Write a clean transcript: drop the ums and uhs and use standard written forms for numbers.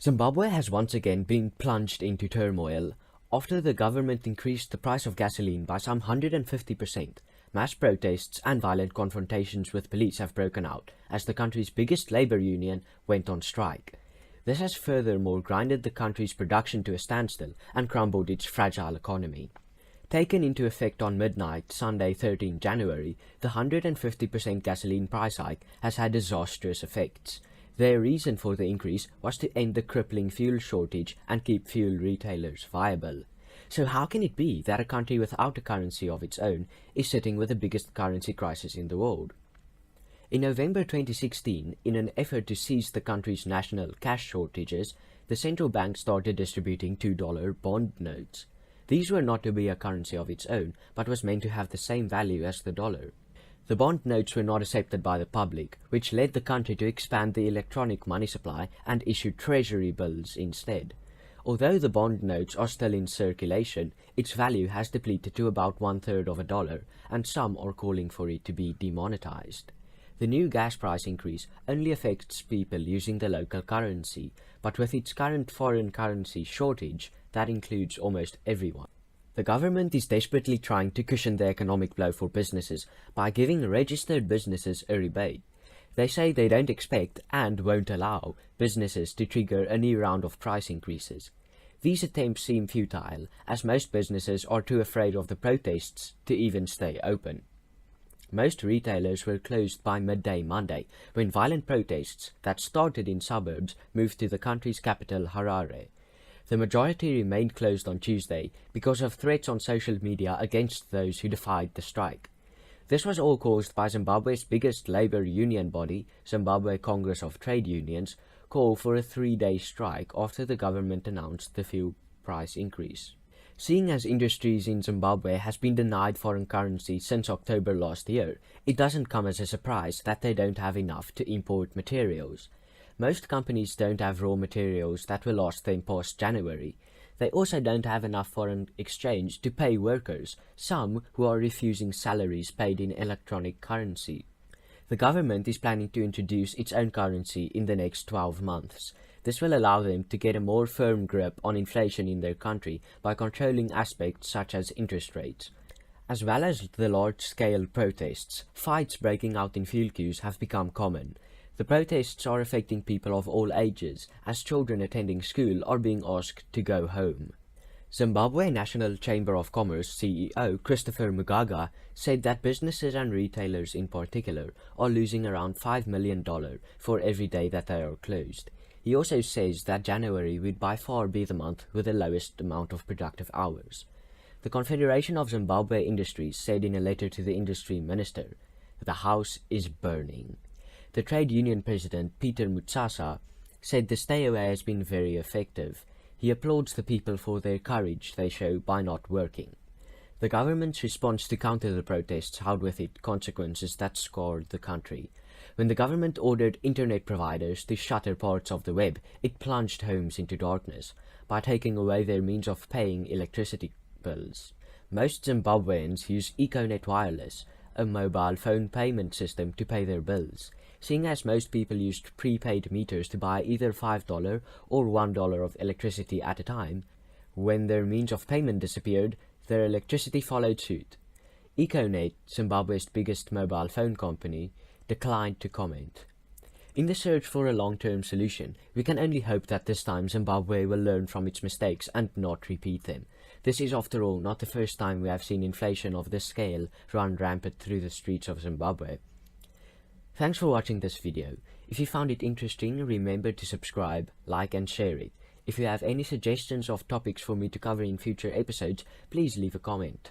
Zimbabwe has once again been plunged into turmoil. After the government increased the price of gasoline by some 150%, mass protests and violent confrontations with police have broken out as the country's biggest labor union went on strike. This has furthermore grinded the country's production to a standstill and crumbled its fragile economy. Taken into effect on midnight Sunday 13 January, the 150% gasoline price hike has had disastrous effects. Their reason for the increase was to end the crippling fuel shortage and keep fuel retailers viable. So how can it be that a country without a currency of its own is sitting with the biggest currency crisis in the world? In November 2016, in an effort to seize the country's national cash shortages, the central bank started distributing $2 bond notes. These were not to be a currency of its own, but was meant to have the same value as the dollar. The bond notes were not accepted by the public, which led the country to expand the electronic money supply and issue treasury bills instead. Although the bond notes are still in circulation, its value has depleted to about one-third of a dollar, and some are calling for it to be demonetized. The new gas price increase only affects people using the local currency, but with its current foreign currency shortage, that includes almost everyone. The government is desperately trying to cushion the economic blow for businesses by giving registered businesses a rebate. They say they don't expect and won't allow businesses to trigger a new round of price increases. These attempts seem futile, as most businesses are too afraid of the protests to even stay open. Most retailers were closed by midday Monday, when violent protests that started in suburbs moved to the country's capital, Harare. The majority remained closed on Tuesday because of threats on social media against those who defied the strike. This was all caused by Zimbabwe's biggest labor union body, Zimbabwe Congress of Trade Unions, call for a 3-day strike after the government announced the fuel price increase. Seeing as industries in Zimbabwe has been denied foreign currency since October last year, it doesn't come as a surprise that they don't have enough to import materials. Most companies don't have raw materials that will last them past January. They also don't have enough foreign exchange to pay workers, some who are refusing salaries paid in electronic currency. The government is planning to introduce its own currency in the next 12 months. This will allow them to get a more firm grip on inflation in their country by controlling aspects such as interest rates. As well as the large-scale protests, fights breaking out in fuel queues have become common. The protests are affecting people of all ages, as children attending school are being asked to go home. Zimbabwe National Chamber of Commerce CEO Christopher Mugaga said that businesses and retailers in particular are losing around $5 million for every day that they are closed. He also says that January would by far be the month with the lowest amount of productive hours. The Confederation of Zimbabwe Industries said in a letter to the industry minister, "The house is burning." The trade union president, Peter Mutsasa, said the stay away has been very effective. He applauds the people for their courage they show by not working. The government's response to counter the protests held with it consequences that scarred the country. When the government ordered internet providers to shutter parts of the web, it plunged homes into darkness by taking away their means of paying electricity bills. Most Zimbabweans use EcoNet Wireless, a mobile phone payment system, to pay their bills. Seeing as most people used prepaid meters to buy either $5 or $1 of electricity at a time, when their means of payment disappeared, their electricity followed suit. EcoNet, Zimbabwe's biggest mobile phone company, declined to comment. In the search for a long-term solution, we can only hope that this time Zimbabwe will learn from its mistakes and not repeat them. This is, after all, not the first time we have seen inflation of this scale run rampant through the streets of Zimbabwe. Thanks for watching this video. If you found it interesting, remember to subscribe, like and share it. If you have any suggestions of topics for me to cover in future episodes, please leave a comment.